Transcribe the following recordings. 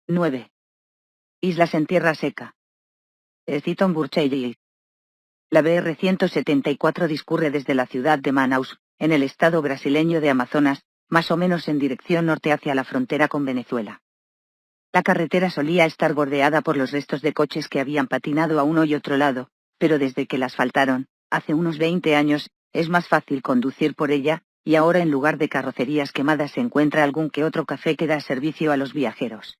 9. Islas en tierra seca. Eaton Burchell. La BR-174 discurre desde la ciudad de Manaus, en el estado brasileño de Amazonas, más o menos en dirección norte hacia la frontera con Venezuela. La carretera solía estar bordeada por los restos de coches que habían patinado a uno y otro lado, pero desde que la asfaltaron, hace unos 20 años, es más fácil conducir por ella, y ahora en lugar de carrocerías quemadas se encuentra algún que otro café que da servicio a los viajeros.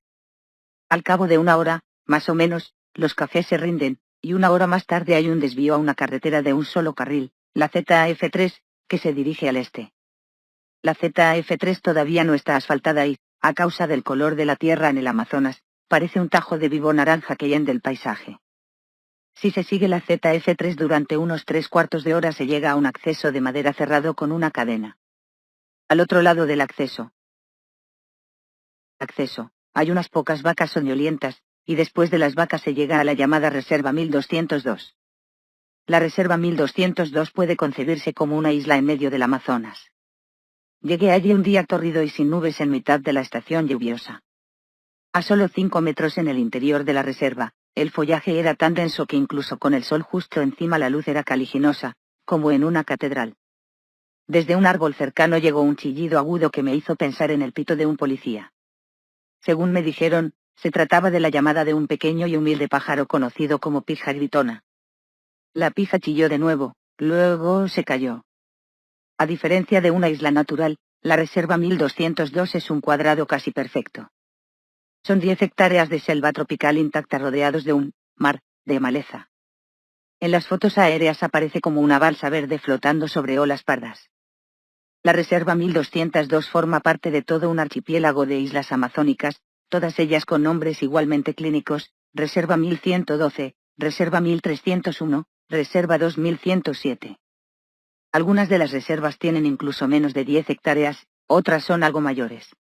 Al cabo de una hora, más o menos, los cafés se rinden, y una hora más tarde hay un desvío a una carretera de un solo carril, la ZF3, que se dirige al este. La ZF3 todavía no está asfaltada y, a causa del color de la tierra en el Amazonas, parece un tajo de vivo naranja que hiende el paisaje. Si se sigue la ZF3 durante unos 3/4 de hora se llega a un acceso de madera cerrado con una cadena. Al otro lado del acceso, hay unas pocas vacas soñolientas, y después de las vacas se llega a la llamada Reserva 1202. La Reserva 1202 puede concebirse como una isla en medio del Amazonas. Llegué allí un día tórrido y sin nubes en mitad de la estación lluviosa. A solo 5 metros en el interior de la reserva, el follaje era tan denso que incluso con el sol justo encima la luz era caliginosa, como en una catedral. Desde un árbol cercano llegó un chillido agudo que me hizo pensar en el pito de un policía. Según me dijeron, se trataba de la llamada de un pequeño y humilde pájaro conocido como pija gritona. La pija chilló de nuevo, luego se cayó. A diferencia de una isla natural, la Reserva 1202 es un cuadrado casi perfecto. Son 10 hectáreas de selva tropical intacta rodeados de un mar de maleza. En las fotos aéreas aparece como una balsa verde flotando sobre olas pardas. La Reserva 1202 forma parte de todo un archipiélago de islas amazónicas, todas ellas con nombres igualmente clínicos: Reserva 1112, Reserva 1301, Reserva 2107. Algunas de las reservas tienen incluso menos de 10 hectáreas, otras son algo mayores.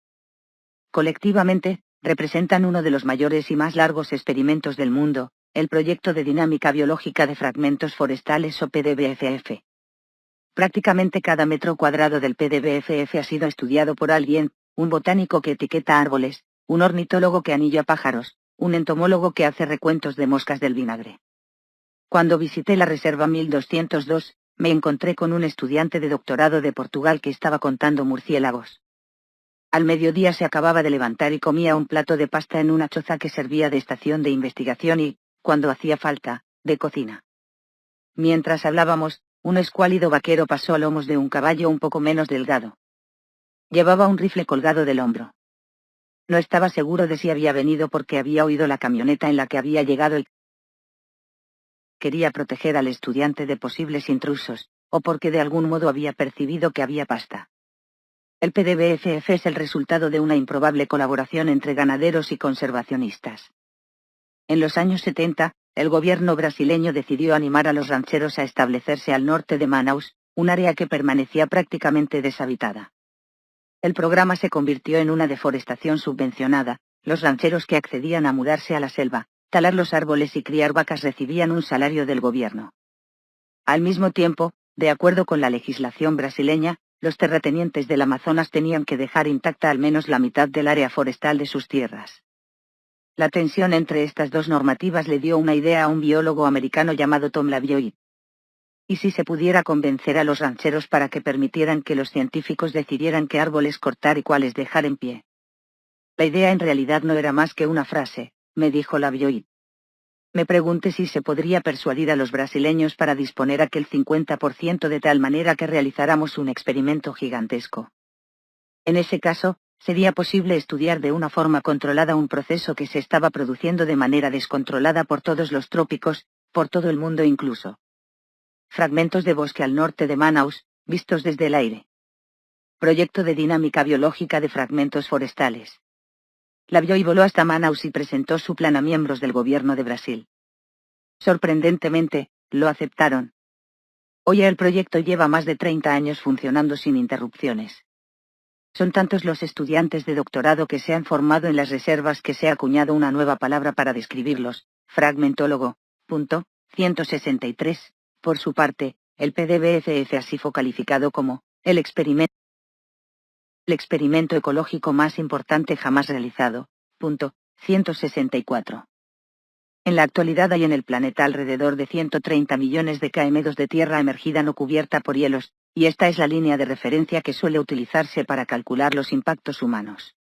Colectivamente, representan uno de los mayores y más largos experimentos del mundo, el Proyecto de Dinámica Biológica de Fragmentos Forestales o PDBFF. Prácticamente cada metro cuadrado del PDBFF ha sido estudiado por alguien: un botánico que etiqueta árboles, un ornitólogo que anilla pájaros, un entomólogo que hace recuentos de moscas del vinagre. Cuando visité la Reserva 1202, me encontré con un estudiante de doctorado de Portugal que estaba contando murciélagos. Al mediodía se acababa de levantar y comía un plato de pasta en una choza que servía de estación de investigación y, cuando hacía falta, de cocina. Mientras hablábamos, un escuálido vaquero pasó a lomos de un caballo un poco menos delgado. Llevaba un rifle colgado del hombro. No estaba seguro de si había venido porque había oído la camioneta en la que había llegado él. Quería proteger al estudiante de posibles intrusos, o porque de algún modo había percibido que había pasta. El PDBFF es el resultado de una improbable colaboración entre ganaderos y conservacionistas. En los años 70, el gobierno brasileño decidió animar a los rancheros a establecerse al norte de Manaus, un área que permanecía prácticamente deshabitada. El programa se convirtió en una deforestación subvencionada. Los rancheros que accedían a mudarse a la selva, talar los árboles y criar vacas recibían un salario del gobierno. Al mismo tiempo, de acuerdo con la legislación brasileña, los terratenientes del Amazonas tenían que dejar intacta al menos la mitad del área forestal de sus tierras. La tensión entre estas dos normativas le dio una idea a un biólogo americano llamado Tom LaViolle. ¿Y si se pudiera convencer a los rancheros para que permitieran que los científicos decidieran qué árboles cortar y cuáles dejar en pie? La idea en realidad no era más que una frase, me dijo LaViolle. Me pregunté si se podría persuadir a los brasileños para disponer aquel 50% de tal manera que realizáramos un experimento gigantesco. En ese caso, sería posible estudiar de una forma controlada un proceso que se estaba produciendo de manera descontrolada por todos los trópicos, por todo el mundo incluso. Fragmentos de bosque al norte de Manaus, vistos desde el aire. Proyecto de dinámica biológica de fragmentos forestales. LaViolle voló hasta Manaus y presentó su plan a miembros del gobierno de Brasil. Sorprendentemente, lo aceptaron. Hoy el proyecto lleva más de 30 años funcionando sin interrupciones. Son tantos los estudiantes de doctorado que se han formado en las reservas que se ha acuñado una nueva palabra para describirlos: fragmentólogo. 163. Por su parte, el PDBFF así fue calificado como el experimento ecológico más importante jamás realizado. 164. En la actualidad hay en el planeta alrededor de 130 millones de km de tierra emergida no cubierta por hielos, y esta es la línea de referencia que suele utilizarse para calcular los impactos humanos.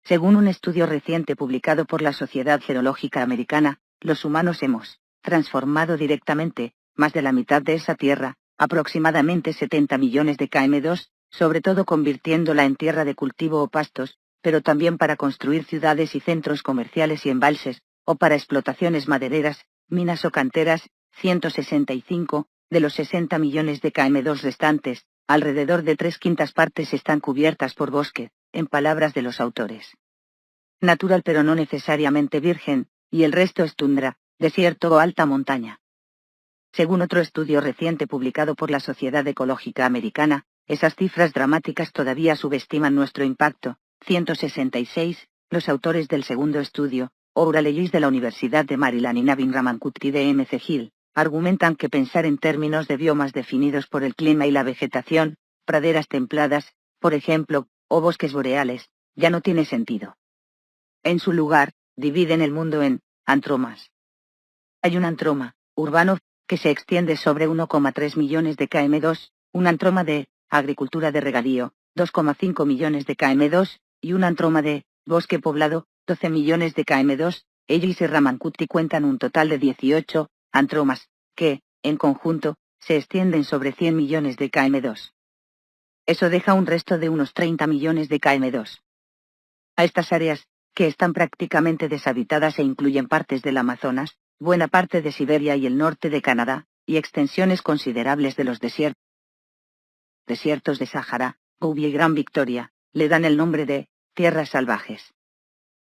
Según un estudio reciente publicado por la Sociedad Geológica Americana, los humanos hemos transformado directamente más de la mitad de esa tierra, aproximadamente 70 millones de km2, sobre todo convirtiéndola en tierra de cultivo o pastos, pero también para construir ciudades y centros comerciales y embalses, o para explotaciones madereras, minas o canteras. 165, de los 60 millones de km2 restantes, alrededor de 3/5 partes están cubiertas por bosque, en palabras de los autores. Natural pero no necesariamente virgen, y el resto es tundra, desierto o alta montaña. Según otro estudio reciente publicado por la Sociedad Ecológica Americana, esas cifras dramáticas todavía subestiman nuestro impacto. 166, los autores del segundo estudio, O'Reilly de la Universidad de Maryland y Navin Ramankutty de McGill, argumentan que pensar en términos de biomas definidos por el clima y la vegetación, praderas templadas, por ejemplo, o bosques boreales, ya no tiene sentido. En su lugar, dividen el mundo en antromas. Hay un antroma urbano que se extiende sobre 1,3 millones de km2, un antroma de agricultura de regadío, 2,5 millones de km2, y un antroma de bosque poblado, 12 millones de km2. Ellis y Ramankutty cuentan un total de 18 antromas, que, en conjunto, se extienden sobre 100 millones de km2. Eso deja un resto de unos 30 millones de km2. A estas áreas, que están prácticamente deshabitadas e incluyen partes del Amazonas, buena parte de Siberia y el norte de Canadá, y extensiones considerables de los desiertos de Sáhara, Gobi y Gran Victoria, le dan el nombre de tierras salvajes.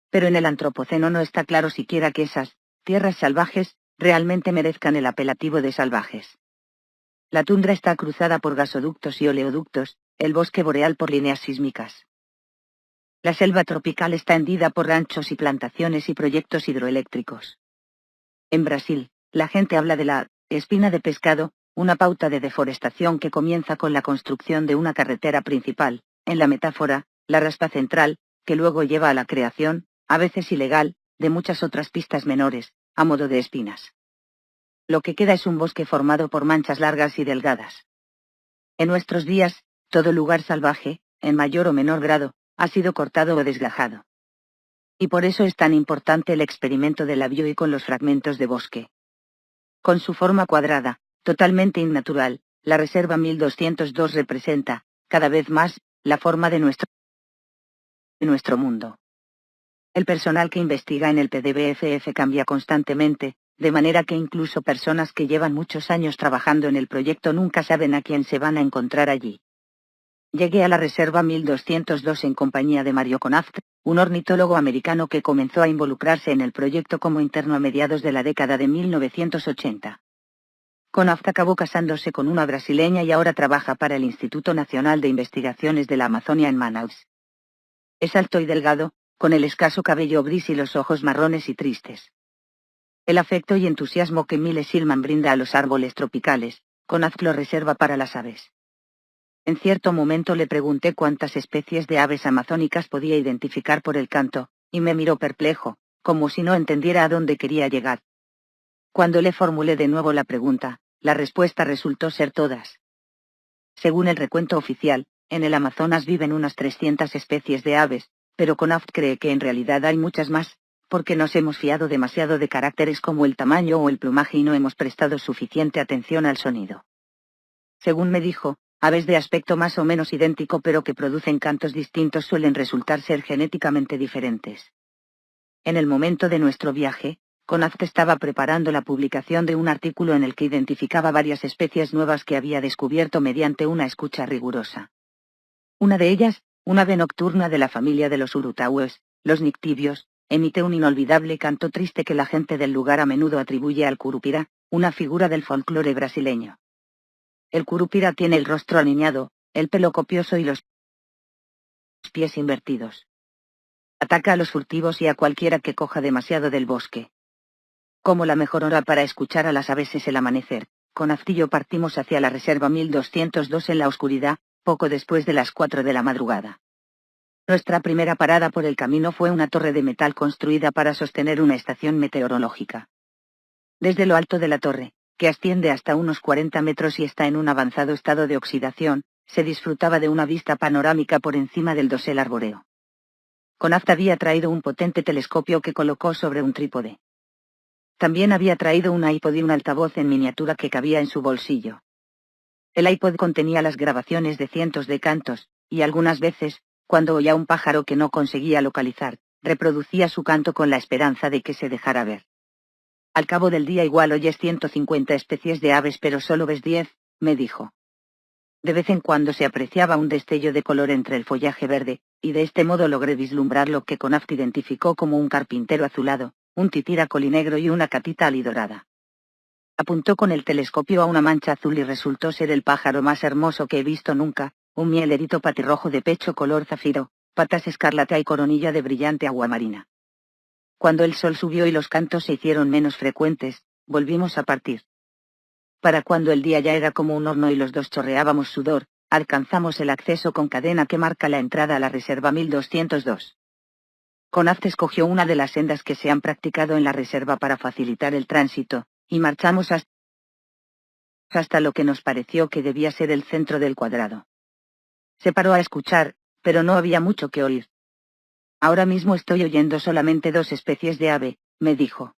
Pero en el Antropoceno no está claro siquiera que esas tierras salvajes realmente merezcan el apelativo de salvajes. La tundra está cruzada por gasoductos y oleoductos, el bosque boreal por líneas sísmicas. La selva tropical está hendida por ranchos y plantaciones y proyectos hidroeléctricos. En Brasil, la gente habla de la espina de pescado, una pauta de deforestación que comienza con la construcción de una carretera principal, en la metáfora, la raspa central, que luego lleva a la creación, a veces ilegal, de muchas otras pistas menores, a modo de espinas. Lo que queda es un bosque formado por manchas largas y delgadas. En nuestros días, todo lugar salvaje, en mayor o menor grado, ha sido cortado o desgajado. Y por eso es tan importante el experimento de la Bioi con los fragmentos de bosque. Con su forma cuadrada, totalmente innatural, la Reserva 1202 representa, cada vez más, la forma de nuestro mundo. El personal que investiga en el PDBFF cambia constantemente, de manera que incluso personas que llevan muchos años trabajando en el proyecto nunca saben a quién se van a encontrar allí. Llegué a la Reserva 1202 en compañía de Mario Konaft, un ornitólogo americano que comenzó a involucrarse en el proyecto como interno a mediados de la década de 1980. Konaft acabó casándose con una brasileña y ahora trabaja para el Instituto Nacional de Investigaciones de la Amazonia en Manaus. Es alto y delgado, con el escaso cabello gris y los ojos marrones y tristes. El afecto y entusiasmo que Miles Hillman brinda a los árboles tropicales, Konaft lo reserva para las aves. En cierto momento le pregunté cuántas especies de aves amazónicas podía identificar por el canto, y me miró perplejo, como si no entendiera a dónde quería llegar. Cuando le formulé de nuevo la pregunta, la respuesta resultó ser todas. Según el recuento oficial, en el Amazonas viven unas 300 especies de aves, pero Konaft cree que en realidad hay muchas más, porque nos hemos fiado demasiado de caracteres como el tamaño o el plumaje y no hemos prestado suficiente atención al sonido. Según me dijo, aves de aspecto más o menos idéntico pero que producen cantos distintos suelen resultar ser genéticamente diferentes. En el momento de nuestro viaje, Konaft estaba preparando la publicación de un artículo en el que identificaba varias especies nuevas que había descubierto mediante una escucha rigurosa. Una de ellas, una ave nocturna de la familia de los urutaúes, los nictibios, emite un inolvidable canto triste que la gente del lugar a menudo atribuye al curupira, una figura del folclore brasileño. El curupira tiene el rostro alineado, el pelo copioso y los pies invertidos. Ataca a los furtivos y a cualquiera que coja demasiado del bosque. Como la mejor hora para escuchar a las aves es el amanecer, Konaft y yo partimos hacia la Reserva 1202 en la oscuridad, poco después de las 4 de la madrugada. Nuestra primera parada por el camino fue una torre de metal construida para sostener una estación meteorológica. Desde lo alto de la torre, que asciende hasta unos 40 metros y está en un avanzado estado de oxidación, se disfrutaba de una vista panorámica por encima del dosel arbóreo. Connaught había traído un potente telescopio que colocó sobre un trípode. También había traído un iPod y un altavoz en miniatura que cabía en su bolsillo. El iPod contenía las grabaciones de cientos de cantos, y algunas veces, cuando oía un pájaro que no conseguía localizar, reproducía su canto con la esperanza de que se dejara ver. Al cabo del día igual oyes 150 especies de aves pero solo ves 10, me dijo. De vez en cuando se apreciaba un destello de color entre el follaje verde, y de este modo logré vislumbrar lo que Connaught identificó como un carpintero azulado, un titira colinegro y una catita alidorada. Apuntó con el telescopio a una mancha azul y resultó ser el pájaro más hermoso que he visto nunca, un mielerito patirrojo de pecho color zafiro, patas escarlata y coronilla de brillante aguamarina. Cuando el sol subió y los cantos se hicieron menos frecuentes, volvimos a partir. Para cuando el día ya era como un horno y los dos chorreábamos sudor, alcanzamos el acceso con cadena que marca la entrada a la reserva 1202. Connaught escogió una de las sendas que se han practicado en la reserva para facilitar el tránsito, y marchamos hasta lo que nos pareció que debía ser el centro del cuadrado. Se paró a escuchar, pero no había mucho que oír. Ahora mismo estoy oyendo solamente 2 especies de ave, me dijo.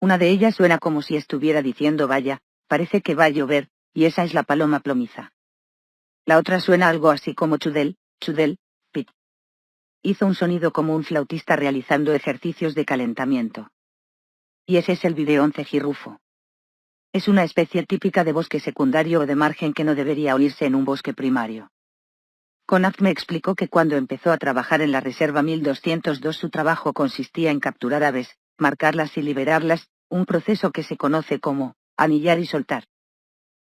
Una de ellas suena como si estuviera diciendo vaya, parece que va a llover, y esa es la paloma plomiza. La otra suena algo así como chudel, pit. Hizo un sonido como un flautista realizando ejercicios de calentamiento. Y ese es el videón cejirrufo. Es una especie típica de bosque secundario o de margen que no debería oírse en un bosque primario. Connaught me explicó que cuando empezó a trabajar en la Reserva 1202 su trabajo consistía en capturar aves, marcarlas y liberarlas, un proceso que se conoce como anillar y soltar.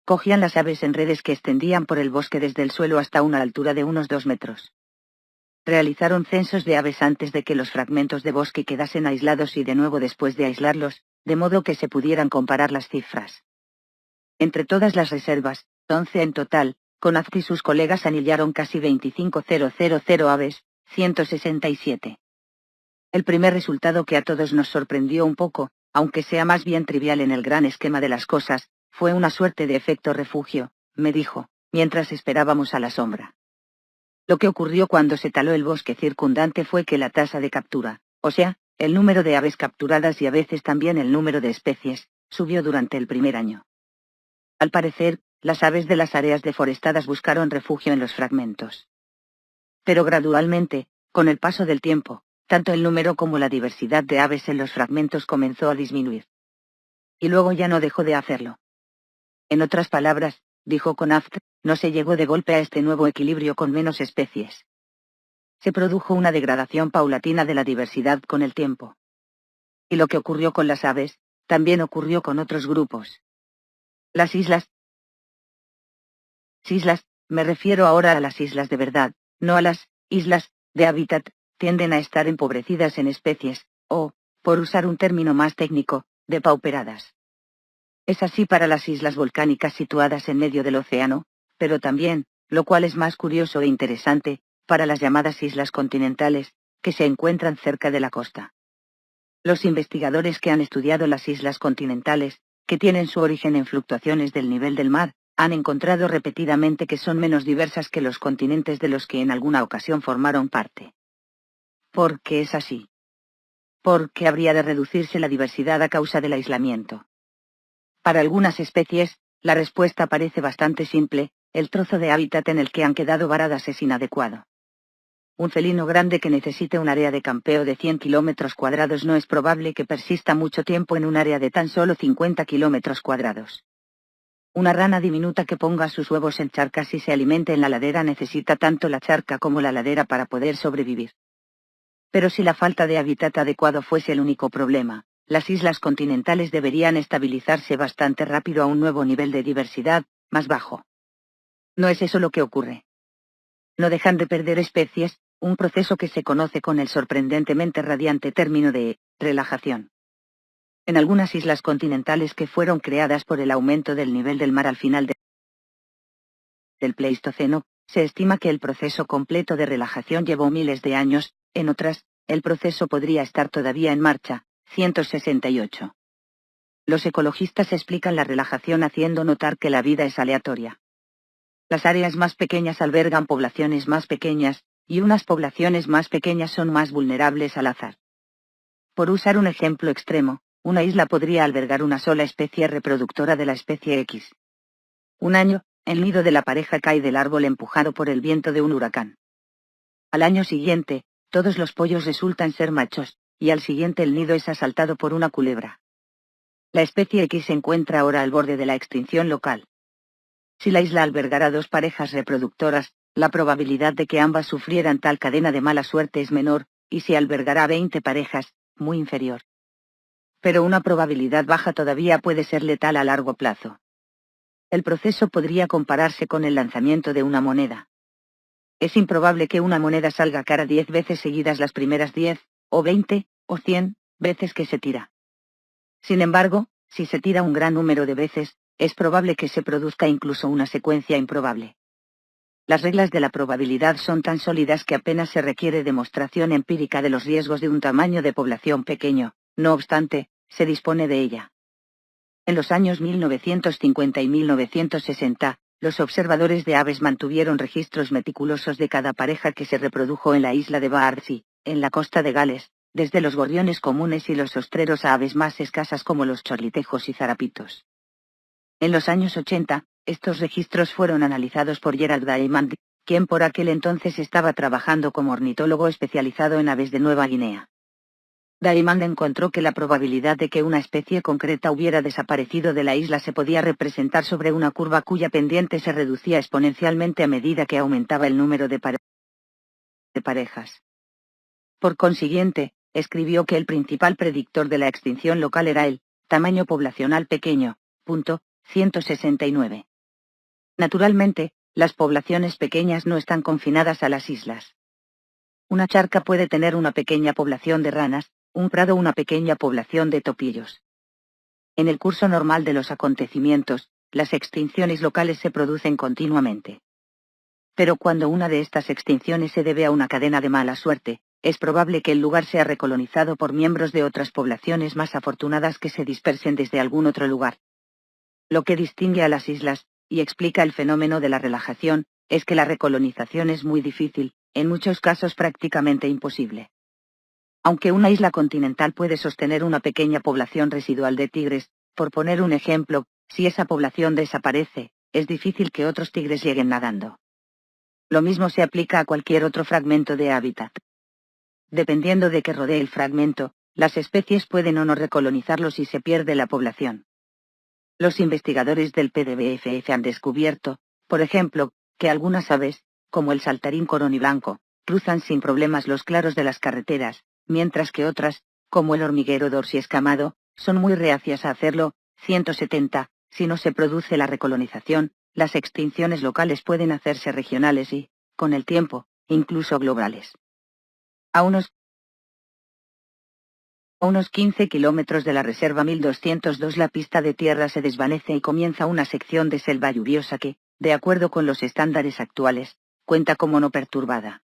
Cogían las aves en redes que extendían por el bosque desde el suelo hasta una altura de unos 2 metros. Realizaron censos de aves antes de que los fragmentos de bosque quedasen aislados y de nuevo después de aislarlos, de modo que se pudieran comparar las cifras. Entre todas las reservas, 11 en total, Connaught y sus colegas anillaron casi 25.000 aves, 167. El primer resultado que a todos nos sorprendió un poco, aunque sea más bien trivial en el gran esquema de las cosas, fue una suerte de efecto refugio, me dijo, mientras esperábamos a la sombra. Lo que ocurrió cuando se taló el bosque circundante fue que la tasa de captura, o sea, el número de aves capturadas y a veces también el número de especies, subió durante el primer año. Al parecer, las aves de las áreas deforestadas buscaron refugio en los fragmentos. Pero gradualmente, con el paso del tiempo, tanto el número como la diversidad de aves en los fragmentos comenzó a disminuir. Y luego ya no dejó de hacerlo. En otras palabras, dijo Connaught, no se llegó de golpe a este nuevo equilibrio con menos especies. Se produjo una degradación paulatina de la diversidad con el tiempo. Y lo que ocurrió con las aves, también ocurrió con otros grupos. Las islas, me refiero ahora a las islas de verdad, no a las islas de hábitat, tienden a estar empobrecidas en especies, o, por usar un término más técnico, depauperadas. Es así para las islas volcánicas situadas en medio del océano, pero también, lo cual es más curioso e interesante, para las llamadas islas continentales, que se encuentran cerca de la costa. Los investigadores que han estudiado las islas continentales, que tienen su origen en fluctuaciones del nivel del mar, han encontrado repetidamente que son menos diversas que los continentes de los que en alguna ocasión formaron parte. ¿Por qué es así? ¿Por qué habría de reducirse la diversidad a causa del aislamiento? Para algunas especies, la respuesta parece bastante simple: el trozo de hábitat en el que han quedado varadas es inadecuado. Un felino grande que necesite un área de campeo de 100 kilómetros cuadrados no es probable que persista mucho tiempo en un área de tan solo 50 kilómetros cuadrados. Una rana diminuta que ponga sus huevos en charcas y se alimente en la ladera necesita tanto la charca como la ladera para poder sobrevivir. Pero si la falta de hábitat adecuado fuese el único problema, las islas continentales deberían estabilizarse bastante rápido a un nuevo nivel de diversidad, más bajo. No es eso lo que ocurre. No dejan de perder especies, un proceso que se conoce con el sorprendentemente radiante término de relajación. En algunas islas continentales que fueron creadas por el aumento del nivel del mar al final del Pleistoceno, se estima que el proceso completo de relajación llevó miles de años, en otras, el proceso podría estar todavía en marcha. 168. Los ecologistas explican la relajación haciendo notar que la vida es aleatoria. Las áreas más pequeñas albergan poblaciones más pequeñas, y unas poblaciones más pequeñas son más vulnerables al azar. Por usar un ejemplo extremo, una isla podría albergar una sola especie reproductora de la especie X. Un año, el nido de la pareja cae del árbol empujado por el viento de un huracán. Al año siguiente, todos los pollos resultan ser machos, y al siguiente el nido es asaltado por una culebra. La especie X se encuentra ahora al borde de la extinción local. Si la isla albergara dos parejas reproductoras, la probabilidad de que ambas sufrieran tal cadena de mala suerte es menor, y si albergará 20 parejas, muy inferior. Pero una probabilidad baja todavía puede ser letal a largo plazo. El proceso podría compararse con el lanzamiento de una moneda. Es improbable que una moneda salga cara 10 veces seguidas las primeras 10, o 20, o 100 veces que se tira. Sin embargo, si se tira un gran número de veces, es probable que se produzca incluso una secuencia improbable. Las reglas de la probabilidad son tan sólidas que apenas se requiere demostración empírica de los riesgos de un tamaño de población pequeño, no obstante, se dispone de ella. En los años 1950 y 1960, los observadores de aves mantuvieron registros meticulosos de cada pareja que se reprodujo en la isla de Bardsey, en la costa de Gales, desde los gorriones comunes y los ostreros a aves más escasas como los chorlitejos y zarapitos. En los años 80, estos registros fueron analizados por Gerald Diamond, quien por aquel entonces estaba trabajando como ornitólogo especializado en aves de Nueva Guinea. Diamond encontró que la probabilidad de que una especie concreta hubiera desaparecido de la isla se podía representar sobre una curva cuya pendiente se reducía exponencialmente a medida que aumentaba el número de parejas. Por consiguiente, escribió que el principal predictor de la extinción local era el tamaño poblacional pequeño. 169. Naturalmente, las poblaciones pequeñas no están confinadas a las islas. Una charca puede tener una pequeña población de ranas, un prado una pequeña población de topillos. En el curso normal de los acontecimientos, las extinciones locales se producen continuamente. Pero cuando una de estas extinciones se debe a una cadena de mala suerte, es probable que el lugar sea recolonizado por miembros de otras poblaciones más afortunadas que se dispersen desde algún otro lugar. Lo que distingue a las islas, y explica el fenómeno de la relajación, es que la recolonización es muy difícil, en muchos casos prácticamente imposible. Aunque una isla continental puede sostener una pequeña población residual de tigres, por poner un ejemplo, si esa población desaparece, es difícil que otros tigres lleguen nadando. Lo mismo se aplica a cualquier otro fragmento de hábitat. Dependiendo de que rodee el fragmento, las especies pueden o no recolonizarlo si se pierde la población. Los investigadores del PDBFF han descubierto, por ejemplo, que algunas aves, como el saltarín coroniblanco, cruzan sin problemas los claros de las carreteras, mientras que otras, como el hormiguero dorsiescamado, son muy reacias a hacerlo. 170. Si no se produce la recolonización, las extinciones locales pueden hacerse regionales y, con el tiempo, incluso globales. A unos 15 kilómetros de la Reserva 1202 la pista de tierra se desvanece y comienza una sección de selva lluviosa que, de acuerdo con los estándares actuales, cuenta como no perturbada.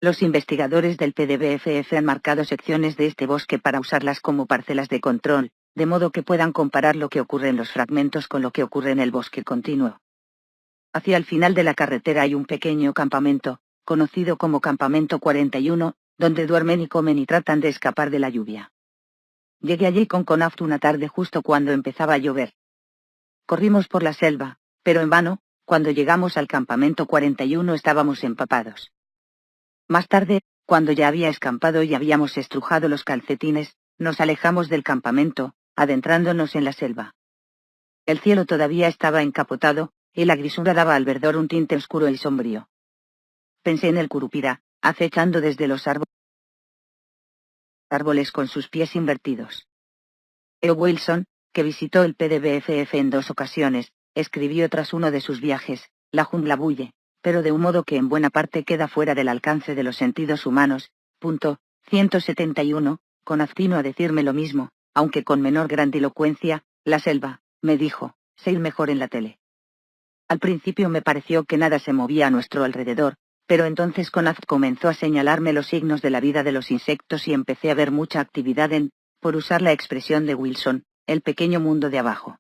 Los investigadores del PDBFF han marcado secciones de este bosque para usarlas como parcelas de control, de modo que puedan comparar lo que ocurre en los fragmentos con lo que ocurre en el bosque continuo. Hacia el final de la carretera hay un pequeño campamento, conocido como Campamento 41, donde duermen y comen y tratan de escapar de la lluvia. Llegué allí con Connaught una tarde justo cuando empezaba a llover. Corrimos por la selva, pero en vano, cuando llegamos al Campamento 41 estábamos empapados. Más tarde, cuando ya había escampado y habíamos estrujado los calcetines, nos alejamos del campamento, adentrándonos en la selva. El cielo todavía estaba encapotado, y la grisura daba al verdor un tinte oscuro y sombrío. Pensé en el curupira, acechando desde los árboles con sus pies invertidos. E. Wilson, que visitó el PDBFF en 2 ocasiones, escribió tras uno de sus viajes, la jungla bulle, pero de un modo que en buena parte queda fuera del alcance de los sentidos humanos. 171, Connaught vino a decirme lo mismo, aunque con menor grandilocuencia. La selva, me dijo, se ir mejor en la tele. Al principio me pareció que nada se movía a nuestro alrededor, pero entonces Conaz comenzó a señalarme los signos de la vida de los insectos y empecé a ver mucha actividad en, por usar la expresión de Wilson, el pequeño mundo de abajo.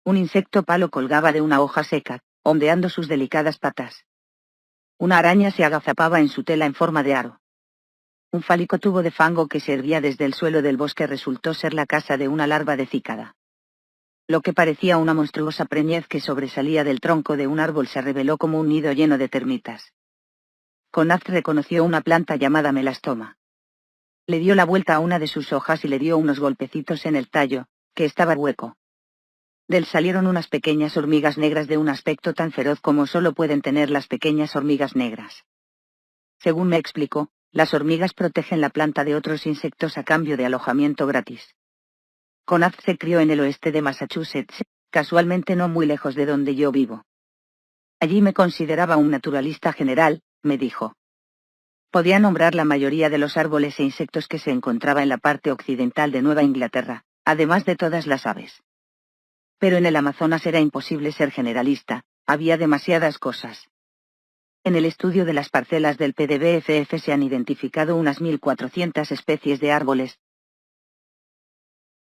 Un insecto palo colgaba de una hoja seca, ondeando sus delicadas patas. Una araña se agazapaba en su tela en forma de aro. Un fálico tubo de fango que se erguía desde el suelo del bosque resultó ser la casa de una larva de cícada. Lo que parecía una monstruosa preñez que sobresalía del tronco de un árbol se reveló como un nido lleno de termitas. Conaz reconoció una planta llamada melastoma. Le dio la vuelta a una de sus hojas y le dio unos golpecitos en el tallo, que estaba hueco. Del salieron unas pequeñas hormigas negras de un aspecto tan feroz como solo pueden tener las pequeñas hormigas negras. Según me explicó, las hormigas protegen la planta de otros insectos a cambio de alojamiento gratis. Conaz se crió en el oeste de Massachusetts, casualmente no muy lejos de donde yo vivo. Allí me consideraba un naturalista general, me dijo. Podía nombrar la mayoría de los árboles e insectos que se encontraba en la parte occidental de Nueva Inglaterra, además de todas las aves. Pero en el Amazonas era imposible ser generalista, había demasiadas cosas. En el estudio de las parcelas del PDBFF se han identificado unas 1.400 especies de árboles,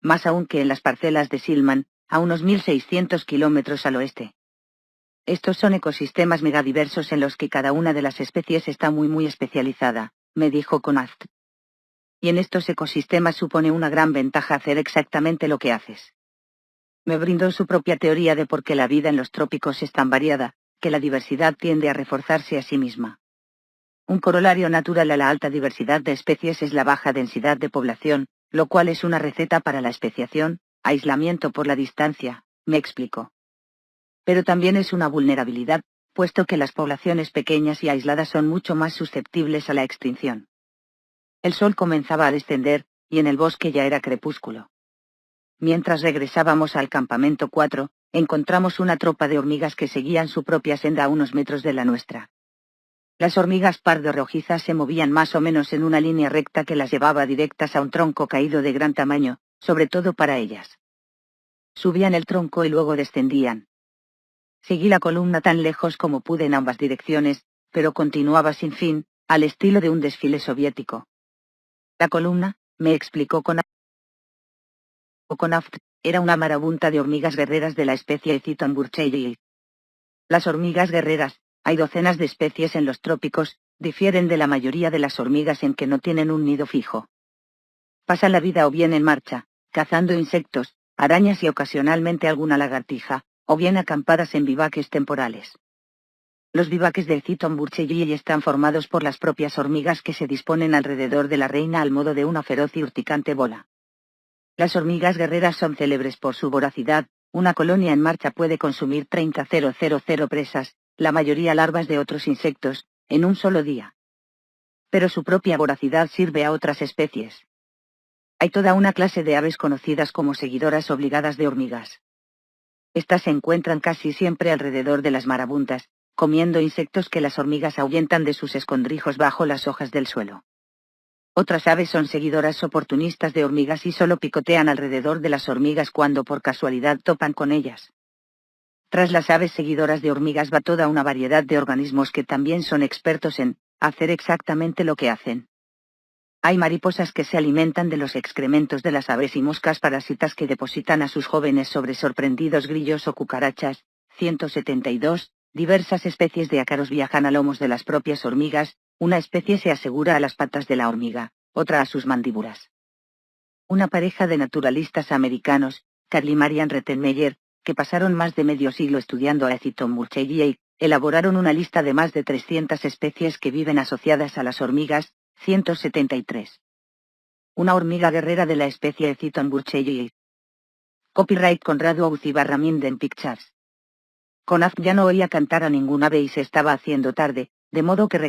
más aún que en las parcelas de Silman, a unos 1.600 kilómetros al oeste. Estos son ecosistemas megadiversos en los que cada una de las especies está muy especializada, me dijo Conaz. Y en estos ecosistemas supone una gran ventaja hacer exactamente lo que haces. Me brindó su propia teoría de por qué la vida en los trópicos es tan variada, que la diversidad tiende a reforzarse a sí misma. Un corolario natural a la alta diversidad de especies es la baja densidad de población, lo cual es una receta para la especiación, aislamiento por la distancia, me explicó. Pero también es una vulnerabilidad, puesto que las poblaciones pequeñas y aisladas son mucho más susceptibles a la extinción. El sol comenzaba a descender, y en el bosque ya era crepúsculo. Mientras regresábamos al campamento 4, encontramos una tropa de hormigas que seguían su propia senda a unos metros de la nuestra. Las hormigas pardo rojizas se movían más o menos en una línea recta que las llevaba directas a un tronco caído de gran tamaño, sobre todo para ellas. Subían el tronco y luego descendían. Seguí la columna tan lejos como pude en ambas direcciones, pero continuaba sin fin, al estilo de un desfile soviético. La columna, me explicó Conaz, era una marabunta de hormigas guerreras de la especie Eciton burchellii. Las hormigas guerreras, hay docenas de especies en los trópicos, difieren de la mayoría de las hormigas en que no tienen un nido fijo. Pasan la vida o bien en marcha, cazando insectos, arañas y ocasionalmente alguna lagartija, o bien acampadas en vivaques temporales. Los vivaques de Eciton burchellii están formados por las propias hormigas que se disponen alrededor de la reina al modo de una feroz y urticante bola. Las hormigas guerreras son célebres por su voracidad, una colonia en marcha puede consumir 30.000 presas, la mayoría larvas de otros insectos, en un solo día. Pero su propia voracidad sirve a otras especies. Hay toda una clase de aves conocidas como seguidoras obligadas de hormigas. Estas se encuentran casi siempre alrededor de las marabuntas, comiendo insectos que las hormigas ahuyentan de sus escondrijos bajo las hojas del suelo. Otras aves son seguidoras oportunistas de hormigas y solo picotean alrededor de las hormigas cuando por casualidad topan con ellas. Tras las aves seguidoras de hormigas va toda una variedad de organismos que también son expertos en hacer exactamente lo que hacen. Hay mariposas que se alimentan de los excrementos de las aves y moscas parásitas que depositan a sus jóvenes sobre sorprendidos grillos o cucarachas. 172. Diversas especies de ácaros viajan a lomos de las propias hormigas, una especie se asegura a las patas de la hormiga, otra a sus mandíbulas. Una pareja de naturalistas americanos, Carl y Marian Rettenmeier, que pasaron más de medio siglo estudiando a Eciton burchellii, elaboraron una lista de más de 300 especies que viven asociadas a las hormigas. 173. Una hormiga guerrera de la especie Eciton burchellii. Copyright Conrado Auzi/Minden Pictures. Conaz ya no oía cantar a ningún ave y se estaba haciendo tarde, de modo que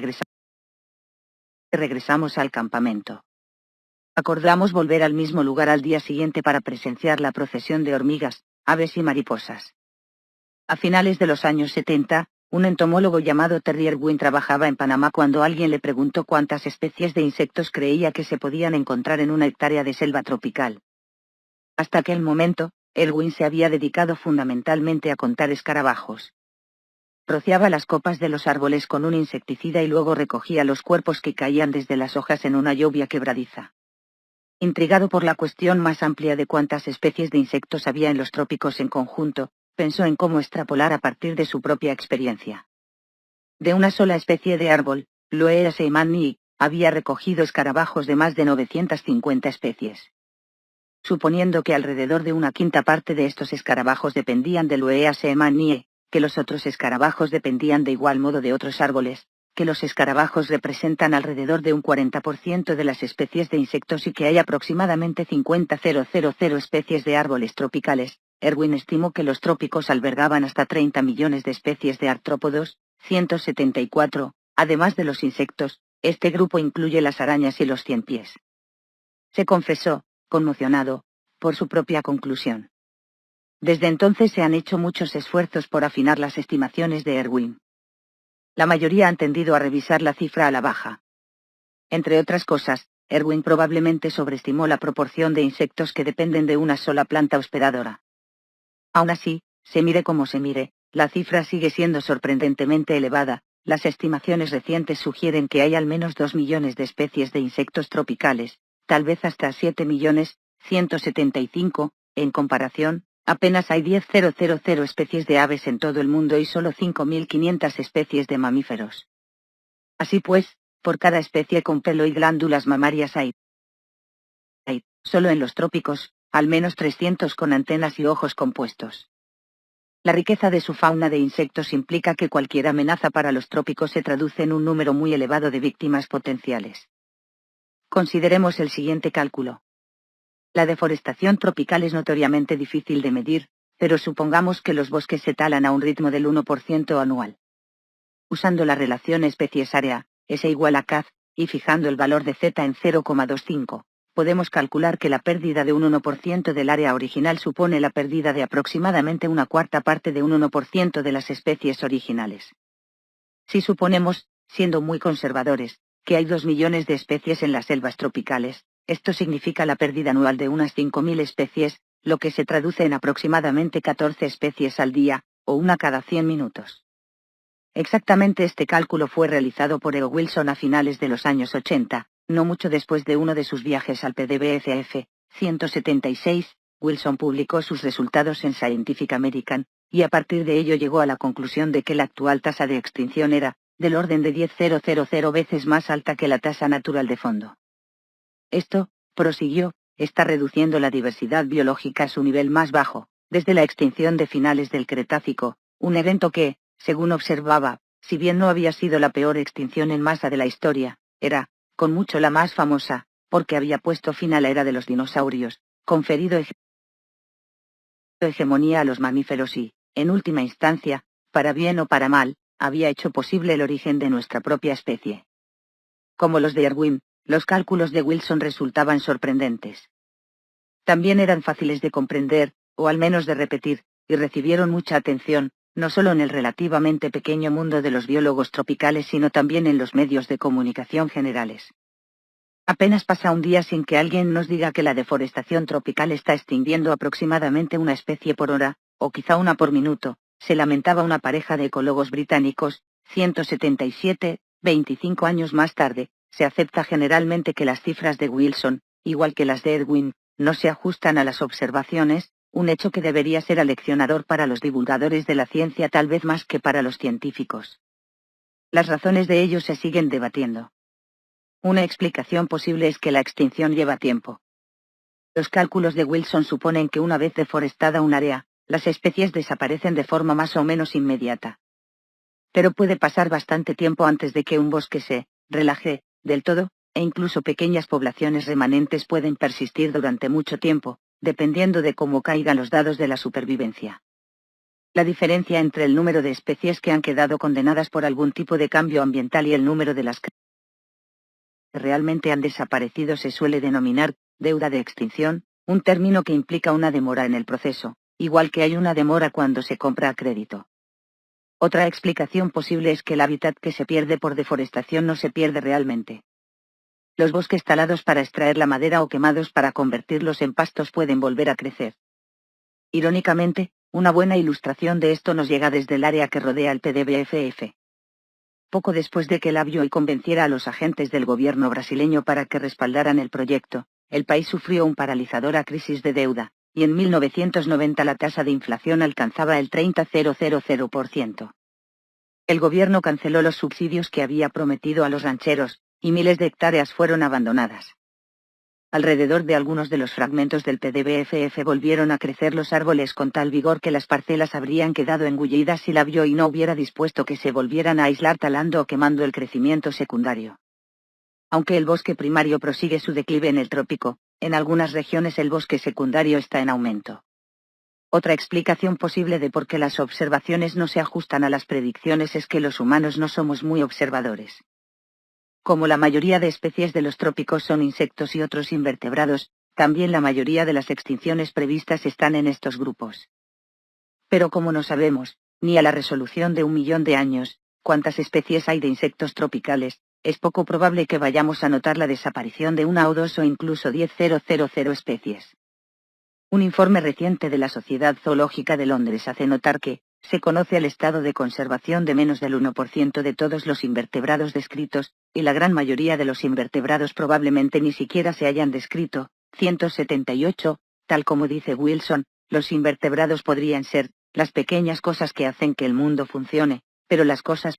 regresamos al campamento. Acordamos volver al mismo lugar al día siguiente para presenciar la procesión de hormigas, aves y mariposas. A finales de los años 70, un entomólogo llamado Terry Irwin trabajaba en Panamá cuando alguien le preguntó cuántas especies de insectos creía que se podían encontrar en una hectárea de selva tropical. Hasta aquel momento, Irwin se había dedicado fundamentalmente a contar escarabajos. Rociaba las copas de los árboles con un insecticida y luego recogía los cuerpos que caían desde las hojas en una lluvia quebradiza. Intrigado por la cuestión más amplia de cuántas especies de insectos había en los trópicos en conjunto, pensó en cómo extrapolar a partir de su propia experiencia. De una sola especie de árbol, Loea seimanii, había recogido escarabajos de más de 950 especies. Suponiendo que alrededor de una quinta parte de estos escarabajos dependían de Loea seimanii, que los otros escarabajos dependían de igual modo de otros árboles, que los escarabajos representan alrededor de un 40% de las especies de insectos y que hay aproximadamente 50.000 especies de árboles tropicales, Erwin estimó que los trópicos albergaban hasta 30 millones de especies de artrópodos, 174, además de los insectos, este grupo incluye las arañas y los ciempiés. Se confesó, conmocionado, por su propia conclusión. Desde entonces se han hecho muchos esfuerzos por afinar las estimaciones de Erwin. La mayoría han tendido a revisar la cifra a la baja. Entre otras cosas, Erwin probablemente sobreestimó la proporción de insectos que dependen de una sola planta hospedadora. Aún así, se mire como se mire, la cifra sigue siendo sorprendentemente elevada. Las estimaciones recientes sugieren que hay al menos 2 millones de especies de insectos tropicales, tal vez hasta 7.175.000, en comparación, apenas hay 10.000 especies de aves en todo el mundo y solo 5.500 especies de mamíferos. Así pues, por cada especie con pelo y glándulas mamarias hay, solo en los trópicos, al menos 300 con antenas y ojos compuestos. La riqueza de su fauna de insectos implica que cualquier amenaza para los trópicos se traduce en un número muy elevado de víctimas potenciales. Consideremos el siguiente cálculo. La deforestación tropical es notoriamente difícil de medir, pero supongamos que los bosques se talan a un ritmo del 1% anual. Usando la relación especies-área, S igual a CAZ, y fijando el valor de Z en 0,25. Podemos calcular que la pérdida de un 1% del área original supone la pérdida de aproximadamente una cuarta parte de un 1% de las especies originales. Si suponemos, siendo muy conservadores, que hay 2 millones de especies en las selvas tropicales, esto significa la pérdida anual de unas 5.000 especies, lo que se traduce en aproximadamente 14 especies al día, o una cada 100 minutos. Exactamente este cálculo fue realizado por E. O. Wilson a finales de los años 80, no mucho después de uno de sus viajes al PDBFF 176, Wilson publicó sus resultados en Scientific American, y a partir de ello llegó a la conclusión de que la actual tasa de extinción era, del orden de 10.000 veces más alta que la tasa natural de fondo. Esto, prosiguió, está reduciendo la diversidad biológica a su nivel más bajo, desde la extinción de finales del Cretácico, un evento que, según observaba, si bien no había sido la peor extinción en masa de la historia, era, con mucho la más famosa, porque había puesto fin a la era de los dinosaurios, conferido hegemonía a los mamíferos y, en última instancia, para bien o para mal, había hecho posible el origen de nuestra propia especie. Como los de Erwin, los cálculos de Wilson resultaban sorprendentes. También eran fáciles de comprender, o al menos de repetir, y recibieron mucha atención, no solo en el relativamente pequeño mundo de los biólogos tropicales sino también en los medios de comunicación generales. Apenas pasa un día sin que alguien nos diga que la deforestación tropical está extinguiendo aproximadamente una especie por hora, o quizá una por minuto, se lamentaba una pareja de ecólogos británicos, 177, 25 años más tarde, se acepta generalmente que las cifras de Wilson, igual que las de Erwin, no se ajustan a las observaciones, un hecho que debería ser aleccionador para los divulgadores de la ciencia tal vez más que para los científicos. Las razones de ello se siguen debatiendo. Una explicación posible es que la extinción lleva tiempo. Los cálculos de Wilson suponen que una vez deforestada un área, las especies desaparecen de forma más o menos inmediata. Pero puede pasar bastante tiempo antes de que un bosque se relaje del todo, e incluso pequeñas poblaciones remanentes pueden persistir durante mucho tiempo, dependiendo de cómo caigan los dados de la supervivencia. La diferencia entre el número de especies que han quedado condenadas por algún tipo de cambio ambiental y el número de las que realmente han desaparecido se suele denominar deuda de extinción, un término que implica una demora en el proceso, igual que hay una demora cuando se compra a crédito. Otra explicación posible es que el hábitat que se pierde por deforestación no se pierde realmente. Los bosques talados para extraer la madera o quemados para convertirlos en pastos pueden volver a crecer. Irónicamente, Una buena ilustración de esto nos llega desde el área que rodea el PDVFF. Poco después de que Labioi convenciera a los agentes del gobierno brasileño para que respaldaran el proyecto, el país sufrió una paralizadora crisis de deuda, y en 1990 la tasa de inflación alcanzaba el 30,000%. El gobierno canceló los subsidios que había prometido a los rancheros, y miles de hectáreas fueron abandonadas. Alrededor de algunos de los fragmentos del PDVFF volvieron a crecer los árboles con tal vigor que las parcelas habrían quedado engullidas si Labioi no hubiera dispuesto que se volvieran a aislar talando o quemando el crecimiento secundario. Aunque el bosque primario prosigue su declive en el trópico, en algunas regiones el bosque secundario está en aumento. Otra explicación posible de por qué las observaciones no se ajustan a las predicciones es que los humanos no somos muy observadores. Como la mayoría de especies de los trópicos son insectos y otros invertebrados, también la mayoría de las extinciones previstas están en estos grupos. Pero como no sabemos, ni a la resolución de 1 millón de años, cuántas especies hay de insectos tropicales, es poco probable que vayamos a notar la desaparición de 1 o 2 o incluso 10.000 especies. Un informe reciente de la Sociedad Zoológica de Londres hace notar que, se conoce el estado de conservación de menos del 1% de todos los invertebrados descritos, y la gran mayoría de los invertebrados probablemente ni siquiera se hayan descrito. 178, tal como dice Wilson, los invertebrados podrían ser las pequeñas cosas que hacen que el mundo funcione, pero las cosas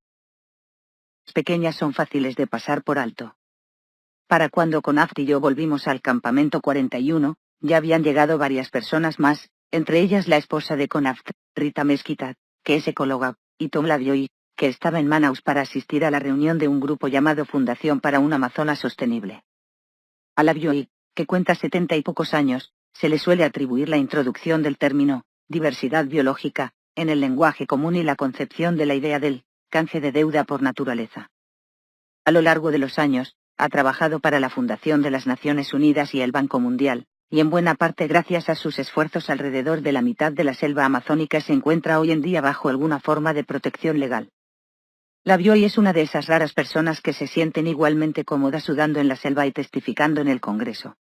pequeñas son fáciles de pasar por alto. Para cuando Konaft y yo volvimos al campamento 41, ya habían llegado varias personas más, entre ellas la esposa de Konaft, Rita Mesquita, que es ecóloga, y Tom Labioi, que estaba en Manaus para asistir a la reunión de un grupo llamado Fundación para un Amazonas Sostenible. A Labioi, que cuenta 70 y pocos años, se le suele atribuir la introducción del término diversidad biológica en el lenguaje común y la concepción de la idea del canje de deuda por naturaleza. A lo largo de los años, ha trabajado para la Fundación de las Naciones Unidas y el Banco Mundial, y en buena parte gracias a sus esfuerzos alrededor de la mitad de la selva amazónica se encuentra hoy en día bajo alguna forma de protección legal. Labioi es una de esas raras personas que se sienten igualmente cómodas sudando en la selva y testificando en el Congreso.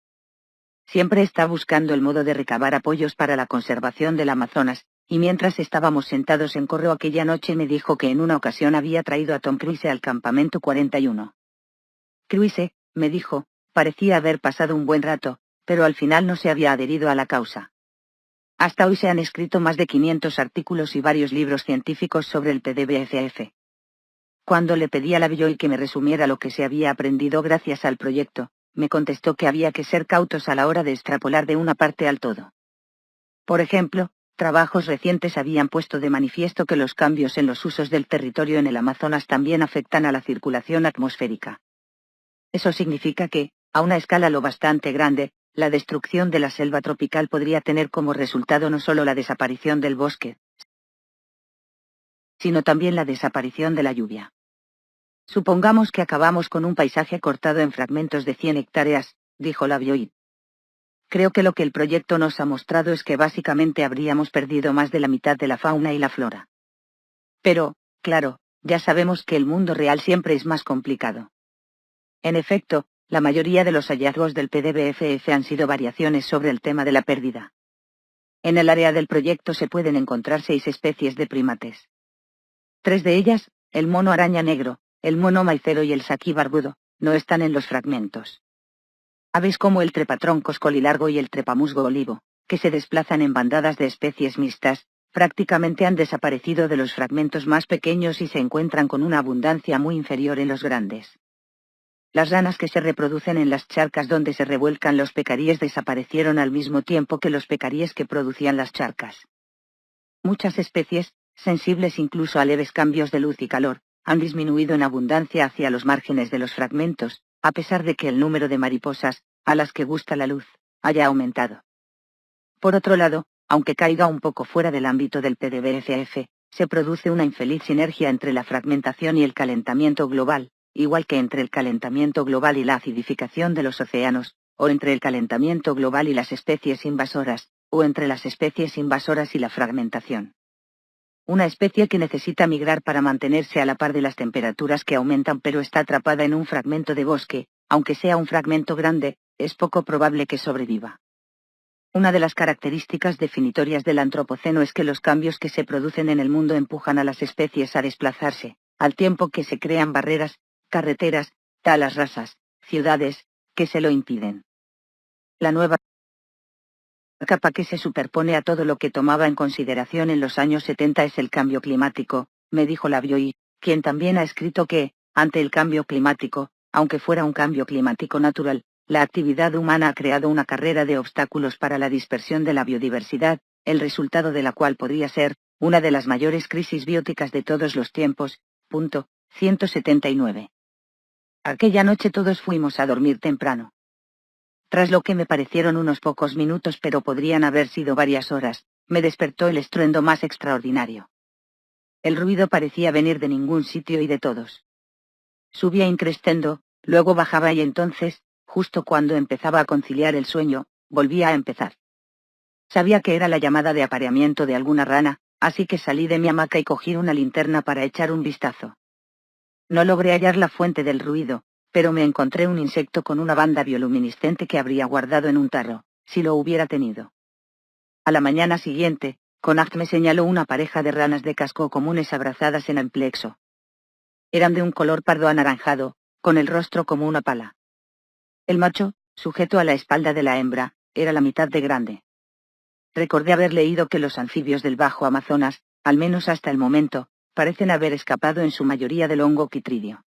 Siempre está buscando el modo de recabar apoyos para la conservación del Amazonas, y mientras estábamos sentados en correo aquella noche me dijo que en una ocasión había traído a Tom Cruise al campamento 41. Cruise, me dijo, parecía haber pasado un buen rato, pero al final no se había adherido a la causa. Hasta hoy se han escrito más de 500 artículos y varios libros científicos sobre el PDVFF. Cuando le pedí a Labioi que me resumiera lo que se había aprendido gracias al proyecto, me contestó que había que ser cautos a la hora de extrapolar de una parte al todo. Por ejemplo, trabajos recientes habían puesto de manifiesto que los cambios en los usos del territorio en el Amazonas también afectan a la circulación atmosférica. Eso significa que, a una escala lo bastante grande, la destrucción de la selva tropical podría tener como resultado no solo la desaparición del bosque, sino también la desaparición de la lluvia. Supongamos que acabamos con un paisaje cortado en fragmentos de 100 hectáreas, dijo Labioi. Creo que lo que el proyecto nos ha mostrado es que básicamente habríamos perdido más de la mitad de la fauna y la flora. Pero, claro, ya sabemos que el mundo real siempre es más complicado. En efecto, la mayoría de los hallazgos del PDVFF han sido variaciones sobre el tema de la pérdida. En el área del proyecto se pueden encontrar 6 especies de primates. 3 de ellas, el mono araña negro, el mono maicero y el saquí barbudo, no están en los fragmentos. Aves como el trepatroncos colilargo y el trepamusgo olivo, que se desplazan en bandadas de especies mixtas, prácticamente han desaparecido de los fragmentos más pequeños y se encuentran con una abundancia muy inferior en los grandes. Las ranas que se reproducen en las charcas donde se revuelcan los pecaríes desaparecieron al mismo tiempo que los pecaríes que producían las charcas. Muchas especies, sensibles incluso a leves cambios de luz y calor, han disminuido en abundancia hacia los márgenes de los fragmentos, a pesar de que el número de mariposas, a las que gusta la luz, haya aumentado. Por otro lado, aunque caiga un poco fuera del ámbito del PDVFF, se produce una infeliz sinergia entre la fragmentación y el calentamiento global, igual que entre el calentamiento global y la acidificación de los océanos, o entre el calentamiento global y las especies invasoras, o entre las especies invasoras y la fragmentación. Una especie que necesita migrar para mantenerse a la par de las temperaturas que aumentan pero está atrapada en un fragmento de bosque, aunque sea un fragmento grande, es poco probable que sobreviva. Una de las características definitorias del antropoceno es que los cambios que se producen en el mundo empujan a las especies a desplazarse, al tiempo que se crean barreras, carreteras, talas rasas, ciudades, que se lo impiden. La nueva capa que se superpone a todo lo que tomaba en consideración en los años 70 es el cambio climático, me dijo la Bioy, quien también ha escrito que, ante el cambio climático, aunque fuera un cambio climático natural, la actividad humana ha creado una carrera de obstáculos para la dispersión de la biodiversidad, el resultado de la cual podría ser una de las mayores crisis bióticas de todos los tiempos. 179. Aquella noche todos fuimos a dormir temprano. Tras lo que me parecieron unos pocos minutos pero podrían haber sido varias horas, me despertó el estruendo más extraordinario. El ruido parecía venir de ningún sitio y de todos. Subía increscendo, luego bajaba y entonces, justo cuando empezaba a conciliar el sueño, volvía a empezar. Sabía que era la llamada de apareamiento de alguna rana, así que salí de mi hamaca y cogí una linterna para echar un vistazo. No logré hallar la fuente del ruido, pero me encontré un insecto con una banda bioluminiscente que habría guardado en un tarro, si lo hubiera tenido. A la mañana siguiente, Connacht me señaló una pareja de ranas de casco comunes abrazadas en el plexo. Eran de un color pardo anaranjado, con el rostro como una pala. El macho, sujeto a la espalda de la hembra, era la mitad de grande. Recordé haber leído que los anfibios del Bajo Amazonas, al menos hasta el momento, parecen haber escapado en su mayoría del hongo quitridio.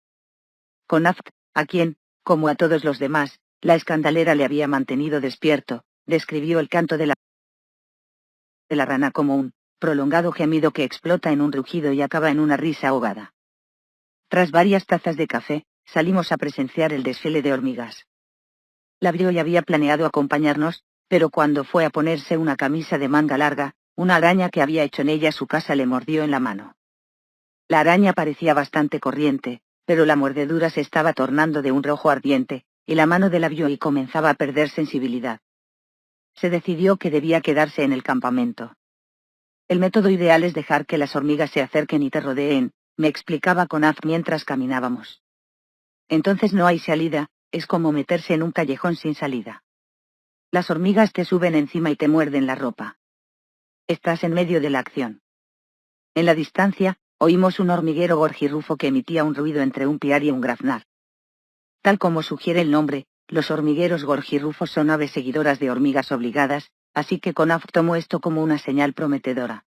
Connacht, a quien, como a todos los demás, la escandalera le había mantenido despierto, describió el canto de la rana como un prolongado gemido que explota en un rugido y acaba en una risa ahogada. Tras varias tazas de café, salimos a presenciar el desfile de hormigas. La Bioy había planeado acompañarnos, pero cuando fue a ponerse una camisa de manga larga, una araña que había hecho en ella su casa le mordió en la mano. La araña parecía bastante corriente, pero la mordedura se estaba tornando de un rojo ardiente, y la mano de la Bioy comenzaba a perder sensibilidad. Se decidió que debía quedarse en el campamento. El método ideal es dejar que las hormigas se acerquen y te rodeen, me explicaba Connacht mientras caminábamos. Entonces no hay salida, es como meterse en un callejón sin salida. Las hormigas te suben encima y te muerden la ropa. Estás en medio de la acción. En la distancia, oímos un hormiguero gorjirrufo que emitía un ruido entre un piar y un graznar. Tal como sugiere el nombre, los hormigueros gorjirrufos son aves seguidoras de hormigas obligadas, así que Connacht tomó esto como una señal prometedora.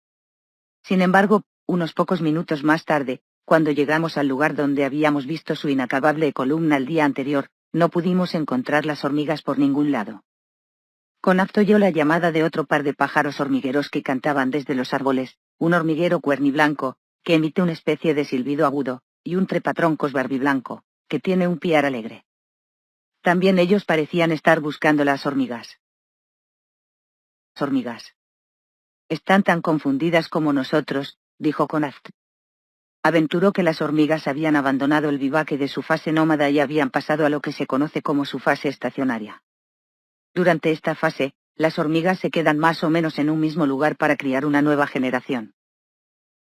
Sin embargo, unos pocos minutos más tarde, cuando llegamos al lugar donde habíamos visto su inacabable columna el día anterior, no pudimos encontrar las hormigas por ningún lado. Connacht oyó la llamada de otro par de pájaros hormigueros que cantaban desde los árboles, un hormiguero cuerniblanco, que emite una especie de silbido agudo, y un trepatroncos barbiblanco, que tiene un piar alegre. También ellos parecían estar buscando las hormigas. Hormigas. Están tan confundidas como nosotros, dijo Connacht. Aventuró que las hormigas habían abandonado el vivaque de su fase nómada y habían pasado a lo que se conoce como su fase estacionaria. Durante esta fase, las hormigas se quedan más o menos en un mismo lugar para criar una nueva generación.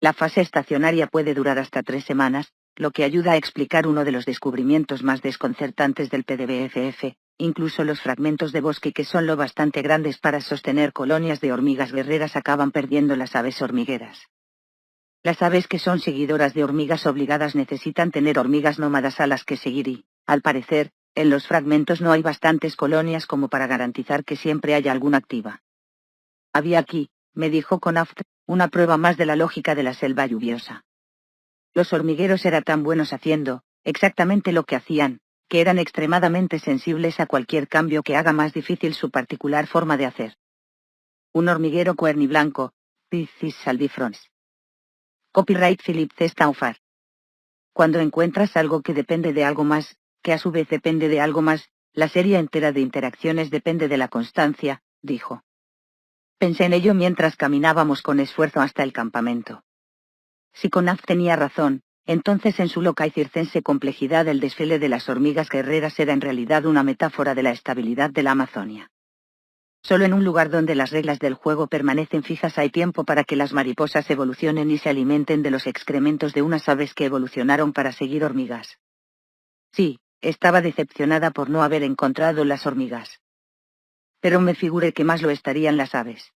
La fase estacionaria puede durar hasta 3 semanas, lo que ayuda a explicar uno de los descubrimientos más desconcertantes del PDBFF, incluso los fragmentos de bosque que son lo bastante grandes para sostener colonias de hormigas guerreras acaban perdiendo las aves hormigueras. Las aves que son seguidoras de hormigas obligadas necesitan tener hormigas nómadas a las que seguir y, al parecer, en los fragmentos no hay bastantes colonias como para garantizar que siempre haya alguna activa. Había aquí, me dijo Connacht, una prueba más de la lógica de la selva lluviosa. Los hormigueros eran tan buenos haciendo, exactamente lo que hacían, que eran extremadamente sensibles a cualquier cambio que haga más difícil su particular forma de hacer. Un hormiguero cuerniblanco, Piscis salvifrons. Copyright Philip C. Stauffer. Cuando encuentras algo que depende de algo más, que a su vez depende de algo más, la serie entera de interacciones depende de la constancia, dijo. Pensé en ello mientras caminábamos con esfuerzo hasta el campamento. Si Connacht tenía razón, entonces en su loca y circense complejidad el desfile de las hormigas guerreras era en realidad una metáfora de la estabilidad de la Amazonia. Solo en un lugar donde las reglas del juego permanecen fijas hay tiempo para que las mariposas evolucionen y se alimenten de los excrementos de unas aves que evolucionaron para seguir hormigas. Sí, estaba decepcionada por no haber encontrado las hormigas. pero me figuré que más lo estarían las aves.